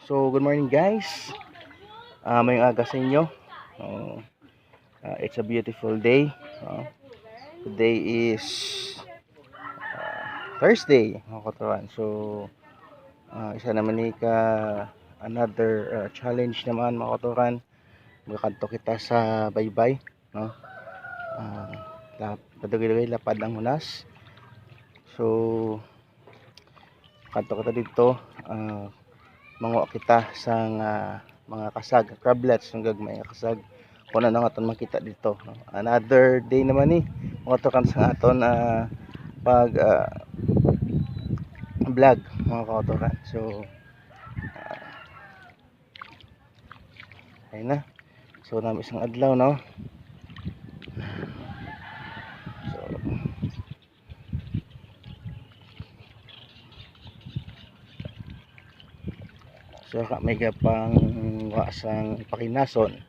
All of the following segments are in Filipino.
So, good morning guys. Mayong aga sa inyo. It's a beautiful day. Today is Thursday, mga katawan. So, isa naman ni another challenge naman, mga katawan. Magkanto kita sa baybay. No? Padugay-dugay lapad ang hunas. So, kanto kita dito. Manguha kita sa mga kasag, crablets, ng gagmay nga kasag. Kung ano nga itong makita dito. Another day naman mga tukan sa aton pag vlog, mga kautokan. So, ayun na. So, namin isang adlaw, no? So, may pang wasang pakinason.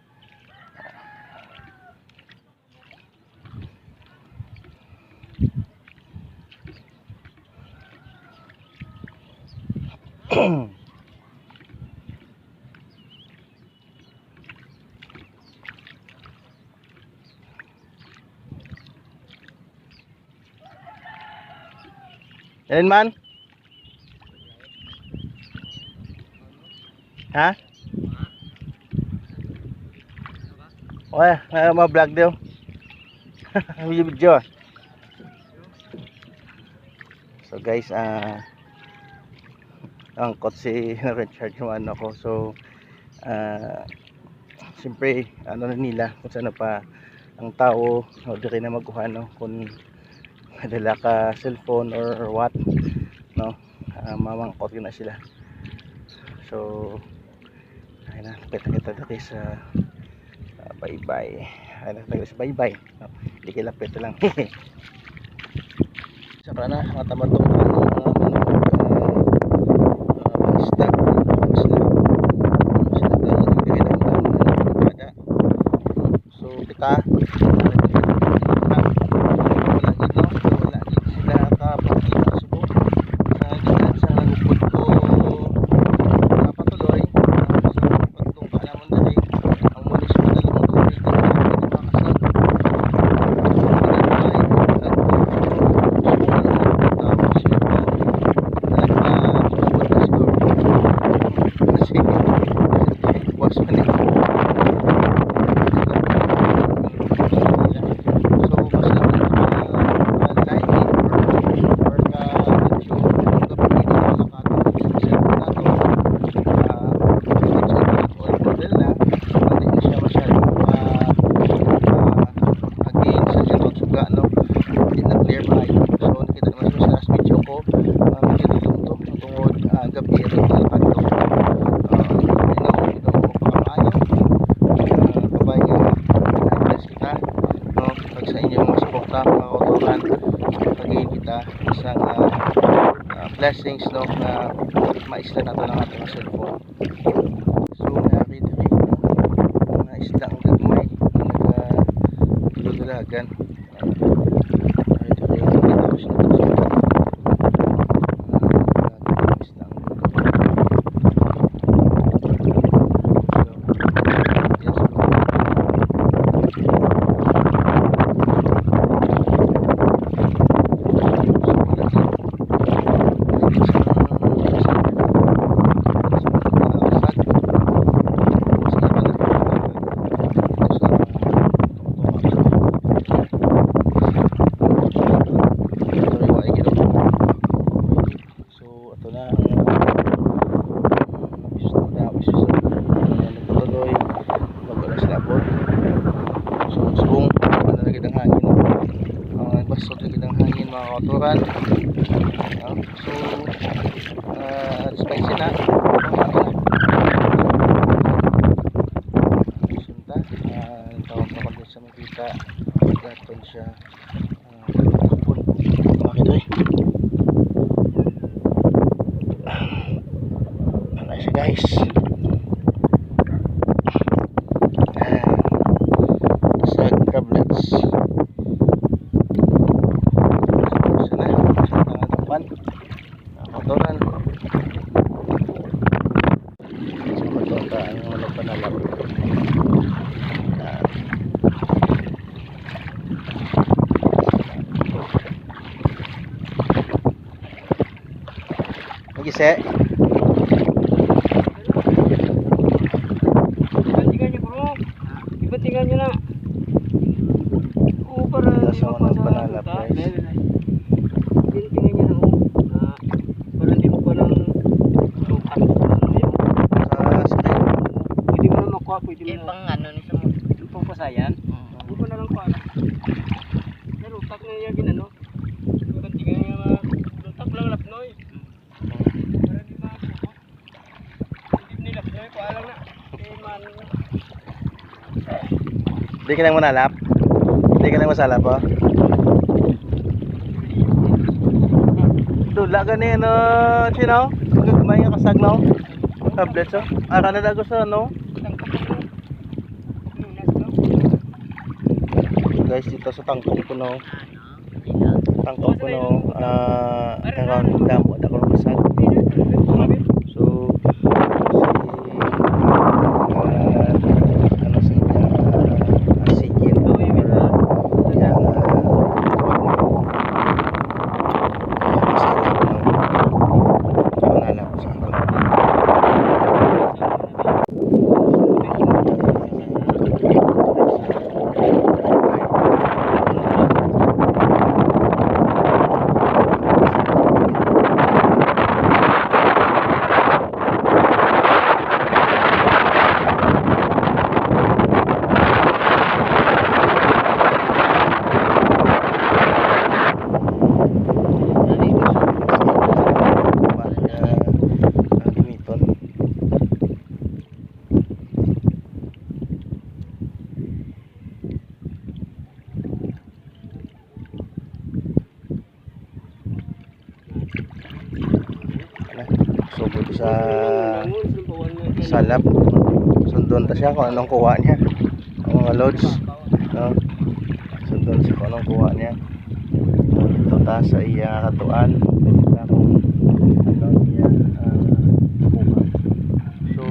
Yan man. Ha? Oy, ma-vlog daw. Video. So guys, angkot si Richard yung ano ko. So siyempre ano na nila kung saan pa ang tao o di rin na maguhan, no? Kung madala ka cellphone or what, no? Mamangkot na sila. So ayun na, kita dati sa baybay. Ayun na, tayo sa baybay, no? Hindi kilapit lang. Saka na matamatong blessings, no, na maisla na ito ng ating cellphone. So nakita rin mga isla ang gagmay nagdudulagan. Nakita rin nakita ko siya ito sa mga kauturan. So spicy na sunta tawag na kami sa makita gaton siya makita nice guys. Sa cablets kauturan. Ese. Ibantingan nyo bro. Ibantingan nyo na. Oo, para Tapos hindi ako ng mapasa banana buta. price. Ibantingan nyo na oh. Para hindi mo pa lang lukat. Sa sakay. Pwede mo na makuha. Pwede mo Yung na. pang ano ni sa mo. Yung pang pasayan. Hindi ko na lang kuha na. Pero tak na yung ginano. Ibantingan nyo na. Tak lang lapnoy. Para hindi makakuha. Hindi ni lapnoy. Kuha lang na. Eh man. Di ka lang manalap. Di ka lang masalap oh. Dula gani ano, sino? Gagmay nga kasag no. Tablets oh. Ara na dago sa no. Guys, dito sa tangkong ko no. Tangkong ko no. Karon damo da ko kasag. So ano sa sigil or yang subot sa salap. Sundon ta siya kung anong kuha niya. Ang mga loads, no? Sundon siya kung anong kuha niya. Ito ta sa iya katuan. Ito kung ano niya kuha. So,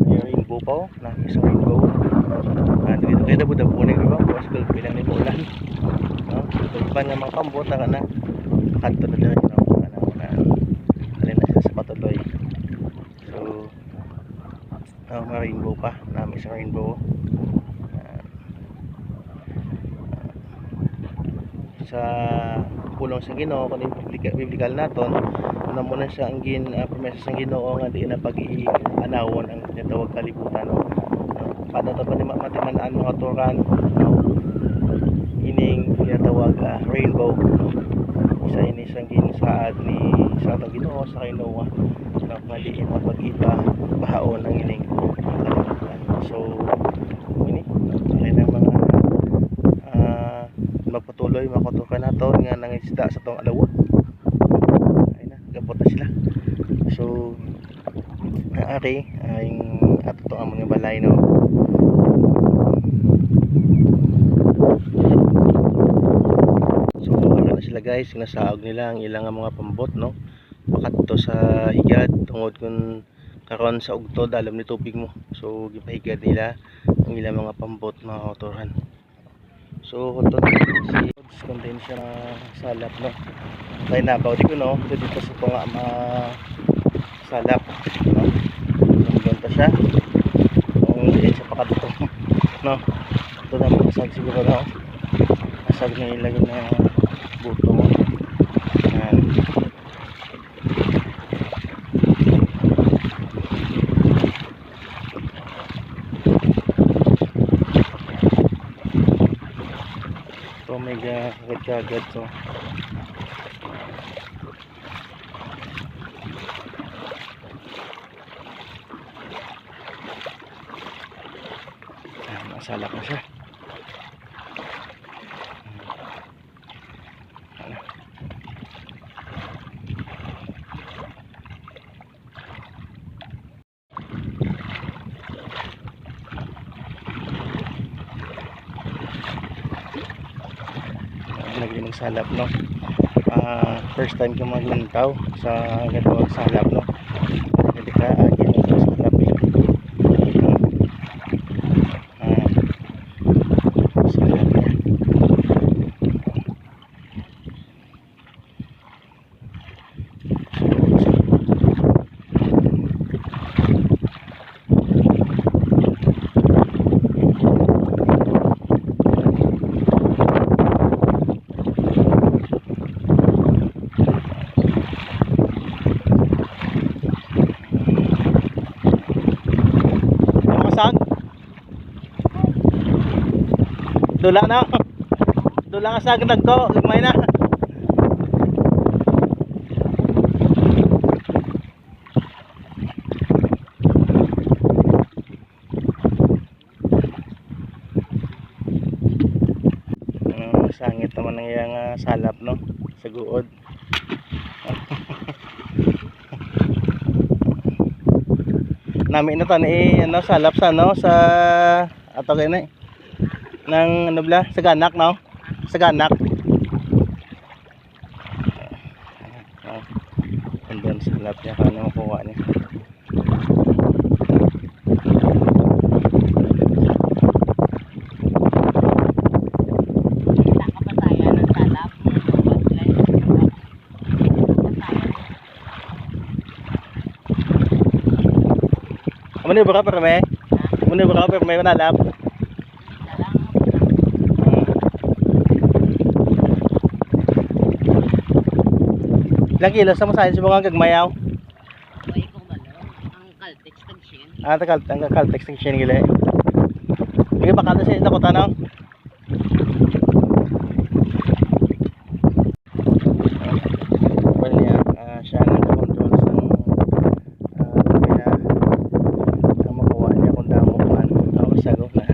yung rainbow pa oh. Isang rainbow. Dito kayo dabu-dabunin diba? Buwas ko bilang ni ulan. No? So, iba nga mga pambot na ka na. Kanto na dito. Patuloy. So, may rainbow pa. May isang rainbow. Sa pulong sa Ginoo, kung biblikal naton, na muna siya ang promesa sa Ginoo nga di na pag-ianawon ang tinatawag kalibutan. Kada to pa ni matimanaan mga turan, ining tinatawag rainbow. Isa ini isang ginsaad ni sa atong Ginoo sa kay Noah na maliin ang pag-iba bahaon ng ining kalibutan. So ini ay na mga magpatuloy makotokan nato nga nangisda sa tong alawa. Ay na gabot na sila. So naari ay ato to ang mga balay no. Sila guys, nasaog nila ang ilang mga pambot no. Pakadto sa higad tungod kun karon sa ugtod alam ni tubig mo. So gipahigad nila ang ilang mga pambot mga motoran. So hoton si contain siya na salap no. Kay nabaw di ko no, dito sa tunga salap no. Nandun ta siya. Kung diin siya pakadto no. Ito na masag siguro no. Masag na ilagay na buto mo. Yan. So may kagad so. Masalak na siya. Naging salap no. First time ko maglantaw sa ganitong salap no. Hindi ka agin sa salap eh. Salap yan. Dula na. Dula ka sa nagko, gagmay na. Sangit naman ng iyang salap, no, sa guod. Namin na to ni ano, salap sa ano, sa ato kay na ng ano bla, sa ganak, no, sa ganak. And then salap niya kano makuha niya. Muna ba ka perme? Muna ba ka perme manalap? Ilang kilo sa masahin sa mga gagmayaw? Ay ko malo, ang Caltex Tension. Ah, ang Caltex Tension gila. Sige baka na sa ito ko tanong. Well niya, siya ang control sa makuha niya kung damo man. Ako sagop na.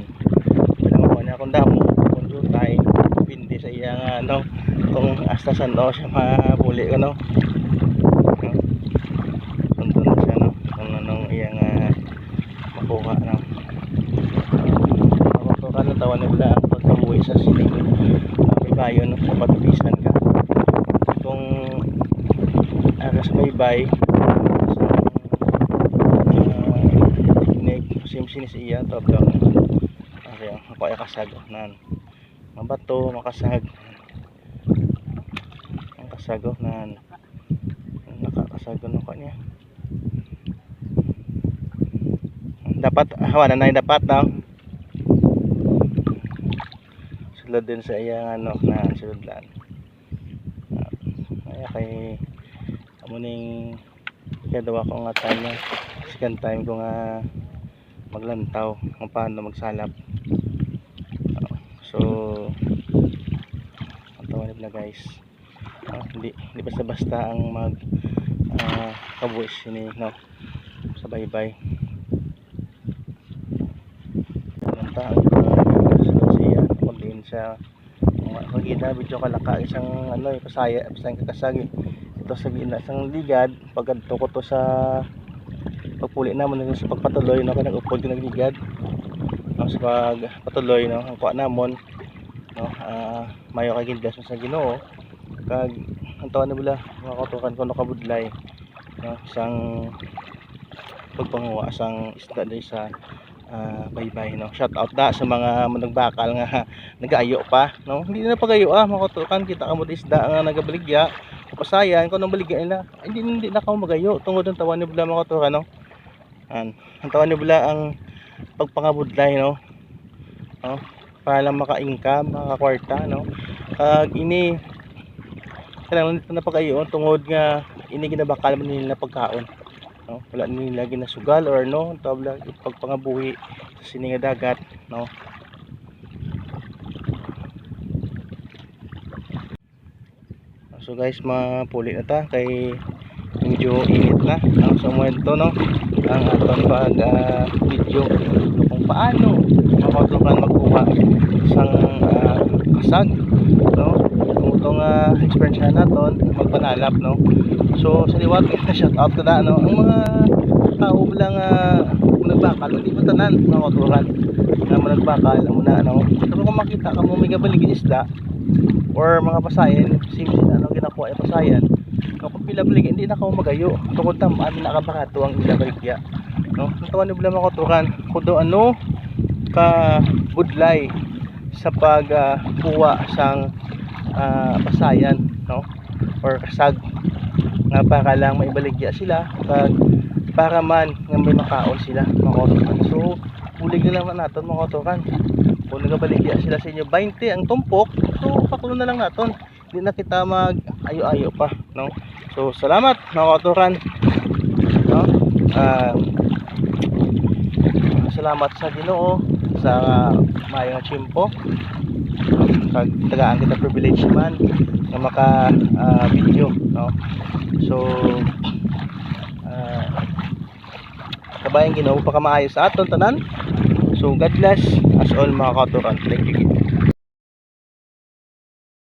Wala makuha niya kung damo, kung jutay, pindi sa iyang ano, kung hasta saan daw siya mabuli ko, no. Sunto na siya, no, kung anong iyang makuha, no. Ako ka ng tawa nila ang pagkabuhi sa sining may bayo, no, sa patulisan ka. Kung sa may bay sinis iya tablang okay, ako ay kasag nan mabato makasag ang kasag nan nakakasag no kanya dapat hawanan na dapat na sulod din sa iya ano na sulodlan ay kay amuning kadawa ko nga time na second time ko nga maglantaw kung paano magsalap. So ang tawanib na guys, hindi basta-basta ang mag kabuis ini, no, sa baybay. Lantaw sunod siya kung din siya magida video kalaka isang ano pasaya isang kakasagi ito sa gina isang ligad pagkadto ko to sa pagpuli namon sa pagpatuloy, no, kanang upod yung nagligad, no, sa pagpatuloy, no, ang kuha namon, no, mayo kay gindas sa Ginoo kag ang tawa na bula makatukan ko no kabudlay, no, isang pagpanguha sang isda diri sa baybay, no. Shout out da sa mga managbakal nga nagaayo pa, no, hindi na pagayo makatukan kita kamo isda nga nagabaligya pasayan ko nang baligya nila hindi na ka magayo tungod ang tawa ni bula makatukan, no. Ang tawa ni bula ang pagpangabudlay, no, no, para lang maka-income, maka-kwarta, no, kag ini kailangan nito na pag-ayo tungod nga ini ginabakal man nila pagkaon, no, wala nila ginasugal or no tabla pagpangabuhi sa sininga dagat, no. So guys, mapuli na ta kay medyo init na ang sa momento, no, ang atong pag video kung paano makatukan magkuha isang kasag, no, itong experience naton magpanalap, no. So sa liwat shout out ko na, no, ang mga tao lang nagbakal hindi mo tanan makatukan na nagbakal muna, no. Pero kung makita ka mo may gabaligid isda or mga pasayan simsin ano ginakuha ay pasayan, kapag pilablig hindi na ako magayo tungkol tamaan nakabakato ang ilabaligya, no. Natawan ni bula makatukan kudo ano ka budlay sa pagkuha sang pasayan, no, or kasag nga para lang maibaligya sila pag para man nga may makaon sila makatukan. So ulig na naman natin makatukan kung nagabaligya sila sa inyo 20 ang tumpok, so pakulo na lang natin, hindi na kita mag ayo-ayo pa, no. So salamat makatukan, no. Salamat sa Ginoo sa mayong tiyempo kag tagaan kita privilege man nga maka video, no. So kabayan Ginoo pa ka maayo sa aton tanan. So God bless us all mga kauturan. Thank you.